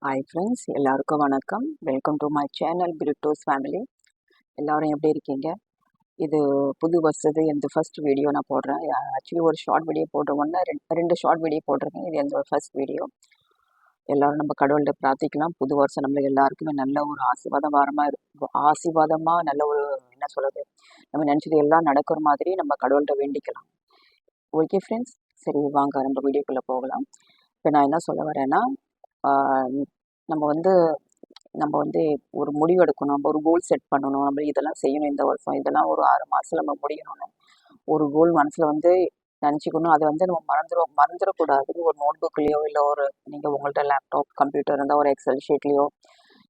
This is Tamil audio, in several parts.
ஹாய் ஃப்ரெண்ட்ஸ், எல்லாருக்கும் வணக்கம். Welcome to my channel Britto's family. எல்லாரும் எப்படி இருக்கீங்க? இது புது வருஷத்து இந்த ஃபர்ஸ்ட் வீடியோ நான் போடுறேன். ஆக்சுவலி ஒரு ஷார்ட் வீடியோ போடுறோம்னா ரெண்டு ஷார்ட் வீடியோ போட்டிருக்கேன். இது எந்த ஃபர்ஸ்ட் வீடியோ. எல்லாரும் நம்ம கடவுள்கிட்ட பிரார்த்திக்கலாம். புது வருஷம் நம்மளுக்கு எல்லாருக்குமே நல்ல ஒரு ஆசீர்வாதமாக நல்ல ஒரு என்ன சொல்கிறது, நம்ம நினச்சது எல்லாம் நடக்கிற மாதிரி நம்ம கடவுள்கிட்ட வேண்டிக்கலாம். ஓகே ஃப்ரெண்ட்ஸ், சரி வாங்க நம்ம வீடியோக்குள்ளே போகலாம். இப்போ நான் என்ன சொல்ல வரேன்னா, நம்ம வந்து நம்ம வந்து ஒரு முடிவு எடுக்கணும், நம்ம ஒரு கோல் செட் பண்ணணும், நம்ம இதெல்லாம் செய்யணும் இந்த வருஷம், இதெல்லாம் ஒரு 6 மாதத்தில் நம்ம முடியணும்னு ஒரு கோல் மனசில் வந்து நினச்சிக்கணும். அதை வந்து நம்ம மறந்துடக்கூடாது. ஒரு நோட் புக்லேயோ இல்லை ஒரு நீங்கள் உங்கள்கிட்ட லேப்டாப் கம்ப்யூட்டர் இருந்தால் ஒரு எக்ஸல் ஷீட்லேயோ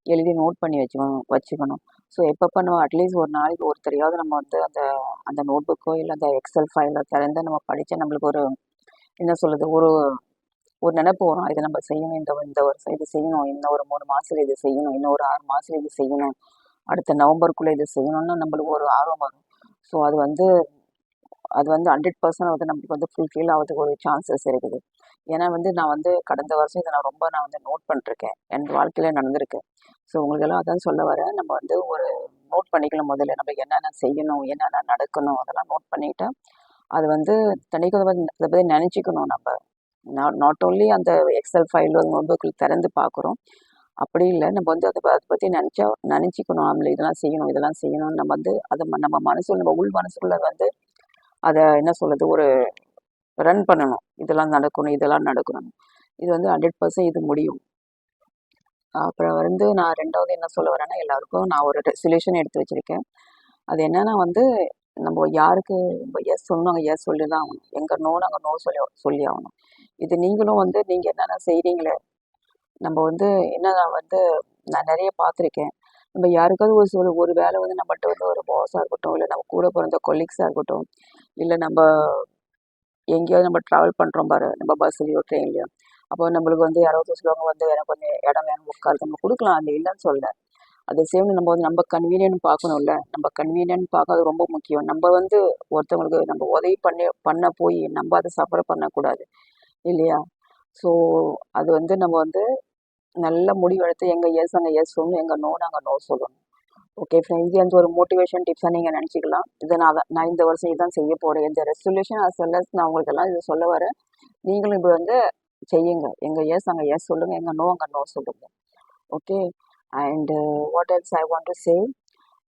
எழுதி நோட் பண்ணி வச்சுக்கணும். ஸோ எப்போ நம்ம அட்லீஸ்ட் ஒரு நாளைக்கு ஒருத்தரையாவது நம்ம வந்து அந்த அந்த நோட் புக்கோ இல்லை அந்த எக்ஸல் ஃபைலை திறந்து நம்ம படித்தா நம்மளுக்கு ஒரு என்ன சொல்கிறது, ஒரு ஒரு நினைப்பு வரும். இதை நம்ம செய்யணும், இந்த வருஷம் இது செய்யணும், இன்னும் ஒரு 3 மாதத்தில் இது செய்யணும், இன்னும் ஒரு 6 மாதத்தில் இது செய்யணும், அடுத்த நவம்பருக்குள்ளே இது செய்யணும்னு நம்மளுக்கு ஒரு ஆர்வம் வரும். ஸோ அது வந்து 100% வந்து நம்மளுக்கு வந்து ஃபுல்ஃபில் ஆகிறதுக்கு ஒரு சான்சஸ் இருக்குது. ஏன்னா வந்து நான் வந்து கடந்த வருஷம் இதை நான் வந்து நோட் பண்ணிருக்கேன், என் வாழ்க்கையில் நடந்திருக்கு. ஸோ உங்களுக்கெல்லாம் அதான் சொல்ல வரேன். நம்ம வந்து ஒரு நோட் பண்ணிக்கலாம். முதல்ல நம்ம என்னென்ன செய்யணும், என்னென்ன நடக்கணும், அதெல்லாம் நோட் பண்ணிட்டா அது வந்து தனிக்கு அதை பற்றி நினச்சிக்கணும். நம்ம நாட் ஓன்லி அந்த எக்ஸல் ஃபைலோ நோட்புக்கில் திறந்து பார்க்குறோம், அப்படி இல்லை. நம்ம வந்து அதை பற்றி நினச்சிக்கணும். நம்மள இதெல்லாம் செய்யணும்னு நம்ம வந்து நம்ம மனசுல நம்ம உள் மனசுக்குள்ள வந்து அதை என்ன சொல்கிறது, ஒரு ரன் பண்ணணும். இதெல்லாம் நடக்கணும். இது வந்து 100% இது முடியும். அப்புறம் வந்து நான் ரெண்டாவது என்ன சொல்ல வரேன்னா, எல்லாருக்கும் நான் ஒரு ரெசல்யூஷன் எடுத்து வச்சுருக்கேன். அது என்னன்னா வந்து, நம்ம யாருக்கு நம்ம எஸ் சொல்லணும், அங்கே எஸ் சொல்லி தான் ஆகணும். எங்கே நோன்னு அங்கே நோ சொல்லி ஆகணும். இது நீங்களும் வந்து நீங்கள் என்னென்ன செய்கிறீங்களே, நம்ம வந்து என்னன்னா வந்து நான் நிறைய பார்த்துருக்கேன். நம்ம யாருக்காவது ஒரு வேலை வந்து நம்மகிட்ட வந்து ஒரு பாஸாக இருக்கட்டும், இல்லை நம்ம கூட பிறந்த கொலீக்ஸாக இருக்கட்டும், இல்லை நம்ம எங்கேயாவது நம்ம ட்ராவல் பண்ணுறோம் பாரு, நம்ம பஸ்ஸுலையோ ட்ரெயின்லையோ, அப்போ நம்மளுக்கு வந்து யாராவது சொல்லுவாங்க வந்து எனக்கு கொஞ்சம் இடம் வேணும் உட்காரு, நம்ம கொடுக்கலாம், அது இல்லைன்னு சொல்ல. அதை சேர்ந்து நம்ம வந்து நம்ம கன்வீனியன்ட் பார்க்கணும்ல. நம்ம கன்வீனியன்ட் பார்க்கறது ரொம்ப முக்கியம். நம்ம வந்து ஒருத்தவங்களுக்கு நம்ம உதவி பண்ண போய் நம்ம அதை சஃபர் பண்ணக்கூடாது இல்லையா? ஸோ அது வந்து நம்ம வந்து நல்ல முடிவெடுத்து எங்கே எஸ் அங்கே எஸ் சொல்லணும், எங்கே நோ நாங்கள் நோ சொல்லணும். ஓகே ஃப்ரெண்ட்ஸ், இது வந்து ஒரு மோட்டிவேஷன் டிப்ஸாக நீங்கள் நினச்சிக்கலாம். இதை நான் இந்த வருஷம் இதுதான் செய்ய போகிறேன், இந்த ரெசல்யூஷன் as well as நான் உங்களுக்கு எல்லாம் இது சொல்ல வரேன். நீங்களும் இப்போ வந்து செய்யுங்க. எங்கே எஸ் அங்கே எஸ் சொல்லுங்கள், எங்கே நோ அங்கே நோ சொல்லுங்கள். Okay. And what else I want to say,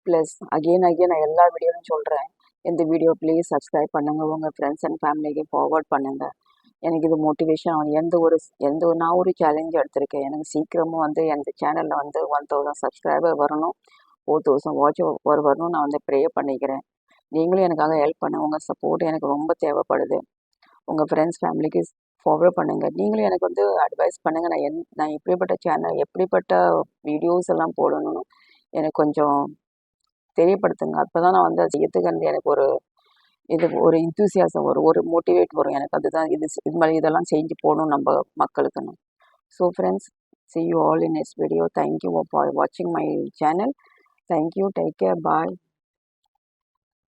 plus again நான் எல்லா வீடியோவும் சொல்கிறேன். இந்த வீடியோ ப்ளீஸ் சப்ஸ்கிரைப் பண்ணுங்கள், உங்கள் ஃப்ரெண்ட்ஸ் அண்ட் ஃபேமிலிக்கு ஃபார்வர்ட் பண்ணுங்கள். எனக்கு இது மோட்டிவேஷன் ஆகும். நான் ஒரு சேலஞ்ச் எடுத்திருக்கேன். எனக்கு சீக்கிரமாக வந்து எந்த சேனலில் வந்து 1000 சப்ஸ்கிரைபர் வரணும், 4000 வாட்ச் வரணும். நான் வந்து ப்ரே பண்ணிக்கிறேன். நீங்களும் எனக்காக ஹெல்ப் பண்ணுங்கள். உங்கள் சப்போர்ட் எனக்கு ரொம்ப தேவைப்படுது. உங்கள் ஃப்ரெண்ட்ஸ் ஃபேமிலிக்கு ஃபார்வர்ட் பண்ணுங்கள். நீங்களும் எனக்கு வந்து அட்வைஸ் பண்ணுங்கள். நான் எப்படிப்பட்ட சேனல், எப்படிப்பட்ட வீடியோஸ் எல்லாம் போடணும்னு எனக்கு கொஞ்சம் தெரியப்படுத்துங்க. அப்போ தான் நான் வந்து அது செய்யறதுக்கு வந்து எனக்கு ஒரு இன்தூசியாசம் வரும், ஒரு மோட்டிவேட் வரும் எனக்கு. அதுதான் இது மாதிரி இதெல்லாம் செஞ்சு போகணும் நம்ம மக்களுக்குன்னு. So friends, see you all in next video. Thank you for watching my channel. Thank you. Take care. Bye.